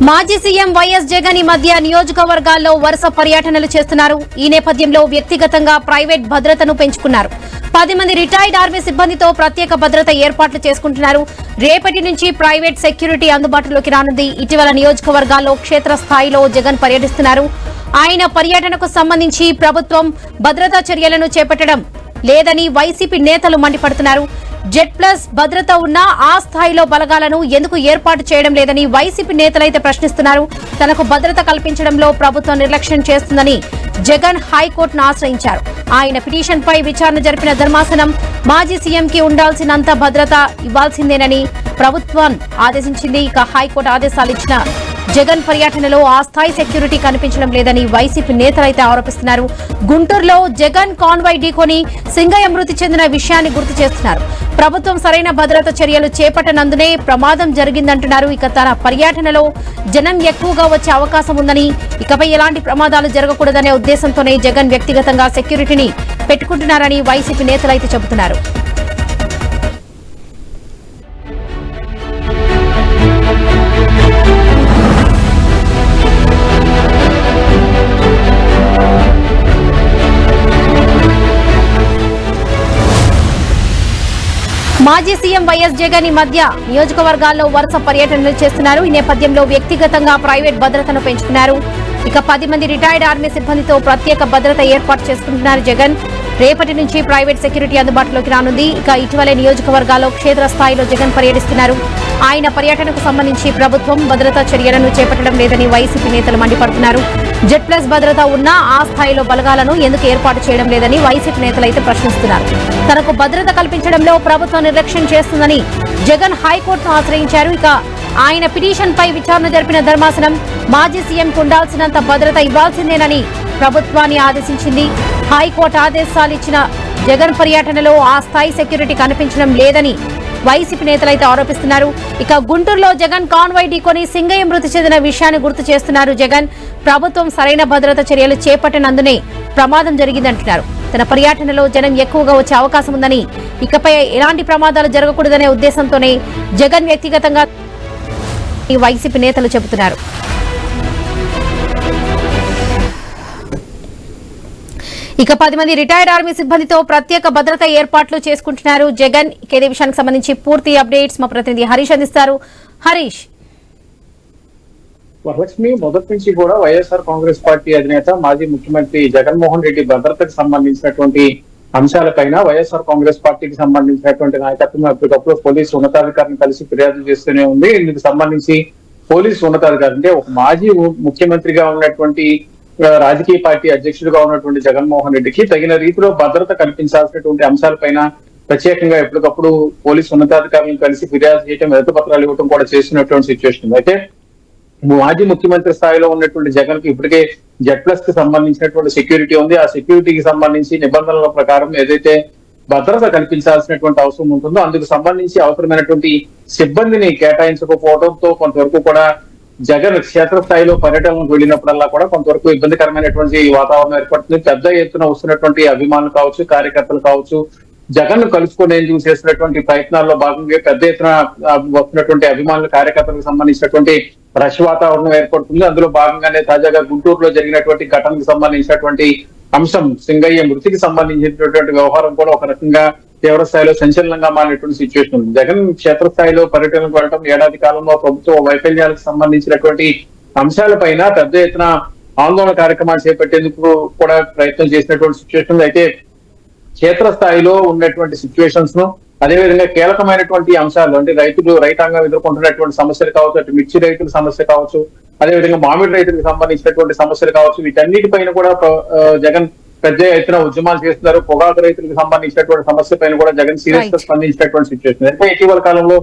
మాజీ CM YS Jagan ఈ మధ్య నియోజకవర్గాల్లో వరుస పర్యటనలు చేస్తున్నారు. ఈ నేపథ్యంలో వ్యక్తిగతంగా ప్రైవేట్ భద్రతను పెంచుకున్నారు. 10 మంది రిటైర్డ్ ఆర్మీ సిబ్బందితో ప్రత్యేక భద్రత ఏర్పాట్లు చేసుకుంటున్నారు. రేపటి నుంచి ప్రైవేట్ సెక్యూరిటీ అందుబాటులోకి రానుంది. ఇటీవల నియోజకవర్గాల్లో క్షేత్రస్థాయిలో జగన్ పర్యటిస్తున్నారు. ఆయన పర్యటనకు సంబంధించి ప్రభుత్వం భద్రతా చర్యలను చేపట్టడం లేదని వైసీపీ నేతలు మండిపడుతున్నారు. జెడ్ ప్లస్ భద్రత ఉన్నా ఆ స్థాయిలో బలగాలను ఎందుకు ఏర్పాటు చేయడం లేదని వైసీపీ నేతలైతే ప్రశ్నిస్తున్నారు. తనకు భద్రత కల్పించడంలో ప్రభుత్వం నిర్లక్ష్యం చేస్తుందని జగన్ హైకోర్టును ఆశ్రయించారు. ఆయన పిటిషన్పై విచారణ జరిపిన ధర్మాసనం మాజీ సీఎంకి ఉండాల్సినంత భద్రత ఇవ్వాల్సిందేనని ప్రభుత్వం ఆదేశించింది. ఇక హైకోర్టు ఆదేశాలు ఇచ్చిన జగన్ పర్యటనలో ఆ స్థాయి సెక్యూరిటీ కనిపించడం లేదని వైసీపీ నేతలైతే ఆరోపిస్తున్నారు. గుంటూరులో జగన్ కాన్వాయ్ ఢీకొని సింగయ్య మృతి చెందిన విషయాన్ని గుర్తు చేస్తున్నారు. ప్రభుత్వం సరైన భద్రత చర్యలు చేపట్టనందునే ప్రమాదం జరిగిందంటున్నారు. ఇక తన పర్యటనలో జనం ఎక్కువగా వచ్చే అవకాశం ఉందని, ఇకపై ఎలాంటి ప్రమాదాలు జరగకూడదనే ఉద్దేశంతోనే జగన్ వ్యక్తిగతంగా సెక్యూరిటీని పెట్టుకుంటున్నారని వైసీపీ నేతలైతే చెబుతున్నారు. మాజీ సీఎం వైఎస్ జగన్ ఈ మధ్య నియోజకవర్గాల్లో వరుస పర్యటనలు చేస్తున్నారు. ఈ నేపథ్యంలో వ్యక్తిగతంగా ప్రైవేట్ భద్రతను పెంచుకున్నారు. ఇక 10 మంది రిటైర్డ్ ఆర్మీ సిబ్బందితో ప్రత్యేక భద్రత ఏర్పాటు చేసుకుంటున్నారు జగన్. రేపటి నుంచి ప్రైవేట్ సెక్యూరిటీ అందుబాటులోకి రానుంది. ఇక ఇటీవలే నియోజకవర్గాల్లో క్షేత్రస్థాయిలో జగన్ పర్యటిస్తున్నారు. ఆయన పర్యటనకు సంబంధించి ప్రభుత్వం భద్రతా చర్యలను చేపట్టడం లేదని వైసీపీ నేతలు మండిపడుతున్నారు. జెడ్ ప్లస్ భద్రత ఉన్నా ఆ స్థాయిలో బలగాలను ఎందుకు ఏర్పాటు చేయడం లేదని వైసీపీ నేతలైతే ప్రశ్నిస్తున్నారు. తనకు భద్రత కల్పించడంలో ప్రభుత్వం నిర్లక్ష్యం చేస్తుందని జగన్ హైకోర్టును ఆశ్రయించారు. ఇక ఆయన పిటిషన్పై విచారణ జరిపిన ధర్మాసనం మాజీ సీఎంకు ఉండాల్సినంత భద్రత ఇవ్వాల్సిందేనని ప్రభుత్వాన్ని ఆదేశించింది. హైకోర్టు ఆదేశాలు ఇచ్చిన జగన్ పర్యటనలో ఆ స్థాయి సెక్యూరిటీ కనిపించడం లేదని వైసీపీ నేతలైతే ఆరోపిస్తున్నారు. ఇక గుంటూరులో జగన్ కాన్వాయ్ ఢీకొని సింగయ్య మృతి చెందిన విషయాన్ని గుర్తు చేస్తున్నారు జగన్. ప్రభుత్వం సరైన భద్రత చర్యలు చేపట్టనందునే ప్రమాదం జరిగిందంటున్నారు. తన పర్యటనలో జనం ఎక్కువగా వచ్చే అవకాశం ఉందని, ఇకపై ఎలాంటి ప్రమాదాలు జరగకూడదనే ఉద్దేశంతోనే జగన్ వ్యక్తిగతంగా వైసీపీ నేతలు చెబుతున్నారు. ఇక 10 మంది రిటైర్డ్ ఆర్మీ సిబ్బందితో ప్రత్యేక భద్రత ఏర్పాట్లు చేసుకుంటున్నారు జగన్. ఇదే విషయానికి సంబంధించి పూర్తి అప్డేట్స్ మా ప్రతినిధి హరీష్ అందిస్తారు. హరీష్, వరలక్ష్మి, మొదటి నుంచి కూడా వైఎస్ఆర్ కాంగ్రెస్ పార్టీ అధినేత మాజీ ముఖ్యమంత్రి జగన్మోహన్ రెడ్డి భద్రతకు సంబంధించినటువంటి అంశాలపైన వైఎస్ఆర్ కాంగ్రెస్ పార్టీకి సంబంధించినటువంటి నాయకత్వం ఎప్పటికప్పుడు పోలీసు ఉన్నతాధికారిని కలిసి ఫిర్యాదు చేస్తూనే ఉంది. ఇందుకు సంబంధించి పోలీసు ఉన్నతాధికారి అంటే ఒక మాజీ ముఖ్యమంత్రిగా ఉన్నటువంటి రాజకీయ పార్టీ అధ్యక్షుడిగా ఉన్నటువంటి జగన్మోహన్ రెడ్డికి తగిన రీతిలో భద్రత కల్పించాల్సినటువంటి అంశాలపైన ప్రత్యేకంగా ఎప్పటికప్పుడు పోలీసు ఉన్నతాధికారులను కలిసి ఫిర్యాదు చేయడం, వినతి పత్రాలు ఇవ్వడం కూడా చేసినటువంటి సిచ్యువేషన్. అయితే మాజీ ముఖ్యమంత్రి స్థాయిలో ఉన్నటువంటి జగన్ కి ఇప్పటికే జెడ్ ప్లస్ కి సంబంధించినటువంటి సెక్యూరిటీ ఉంది. ఆ సెక్యూరిటీకి సంబంధించి నిబంధనల ప్రకారం ఏదైతే భద్రత కల్పించాల్సినటువంటి అవసరం ఉంటుందో అందుకు సంబంధించి అవసరమైనటువంటి సిబ్బందిని కేటాయించకపోవడంతో కొంతవరకు కూడా జగన్ క్షేత్రస్థాయిలో పర్యటనకు వెళ్ళినప్పుడల్లా కూడా కొంతవరకు ఇబ్బందికరమైనటువంటి వాతావరణం ఏర్పడుతుంది. పెద్ద ఎత్తున వస్తున్నటువంటి అభిమానులు కావచ్చు, కార్యకర్తలు కావచ్చు, జగన్ ను కలుసుకునేందుకు చేసినటువంటి ప్రయత్నాల్లో భాగంగా పెద్ద ఎత్తున వస్తున్నటువంటి అభిమానులు, కార్యకర్తలకు సంబంధించినటువంటి రష్ వాతావరణం ఏర్పడుతుంది. అందులో భాగంగానే తాజాగా గుంటూరులో జరిగినటువంటి ఘటనకు సంబంధించినటువంటి అంశం, సింగయ్య మృతికి సంబంధించినటువంటి వ్యవహారం కూడా ఒక రకంగా తీవ్ర స్థాయిలో సంచలనంగా మారినటువంటి సిచ్యువేషన్ ఉంది. జగన్ క్షేత్రస్థాయిలో పర్యటనకు వెళ్ళడం, ఏడాది కాలంలో ప్రభుత్వ వైఫల్యాలకు సంబంధించినటువంటి అంశాలపైన పెద్ద ఎత్తున ఆందోళన కార్యక్రమాలు చేపట్టేందుకు కూడా ప్రయత్నం చేసినటువంటి సిచ్యువేషన్. అయితే క్షేత్రస్థాయిలో ఉన్నటువంటి సిచ్యువేషన్స్ ను, అదేవిధంగా కీలకమైనటువంటి అంశాలు అంటే రైతాంగం ఎదుర్కొంటున్నటువంటి సమస్యలు కావచ్చు, అటు మిర్చి రైతుల సమస్య కావచ్చు, అదేవిధంగా మామిడి రైతులకు సంబంధించినటువంటి సమస్యలు కావచ్చు, వీటన్నిటిపైన కూడా జగన్ పెద్ద ఎత్తున ఉద్యమాలు చేస్తున్నారు. పొగాకు రైతులకు సంబంధించినటువంటి సమస్య పైన కూడా జగన్ సీరియస్ గా స్పందించినటువంటి సిచ్యువేషన్. అంటే ఇటీవల కాలంలో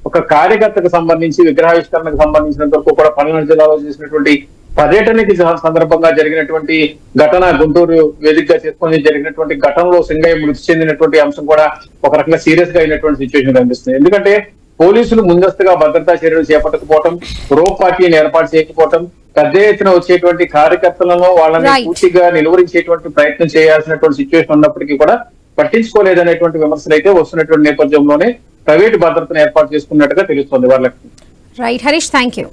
ఒక కార్యకర్తకు సంబంధించి విగ్రహావిష్కరణకు సంబంధించినంత వరకు కూడా పల్నాడు జిల్లాలో చేసినటువంటి పర్యటనకి సందర్భంగా జరిగినటువంటి ఘటన, గుంటూరు వేదికగా చేసుకుని జరిగినటువంటి ఘటనలో సింగయ్య మృతి చెందినటువంటి అంశం కూడా ఒక రకంగా సీరియస్ గా అయినటువంటి సిచ్యువేషన్ కనిపిస్తుంది. ఎందుకంటే పోలీసులు ముందస్తుగా భద్రతా చర్యలు చేపట్టకపోవటం, రోప్ పార్టీని ఏర్పాటు చేయకపోవటం, పెద్ద ఎత్తున వచ్చేటువంటి కార్యకర్తలను వాళ్ళని పూర్తిగా నిలువరించేటువంటి ప్రయత్నం చేయాల్సినటువంటి సిచ్యువేషన్ ఉన్నప్పటికీ కూడా పట్టించుకోలేదనేటువంటి విమర్శలు అయితే వస్తున్నటువంటి నేపథ్యంలోనే ప్రైవేట్ భద్రతను ఏర్పాటు చేసుకున్నట్టుగా తెలుస్తోంది. వాళ్ళకి రైట్ హరీష్, థ్యాంక్ యూ.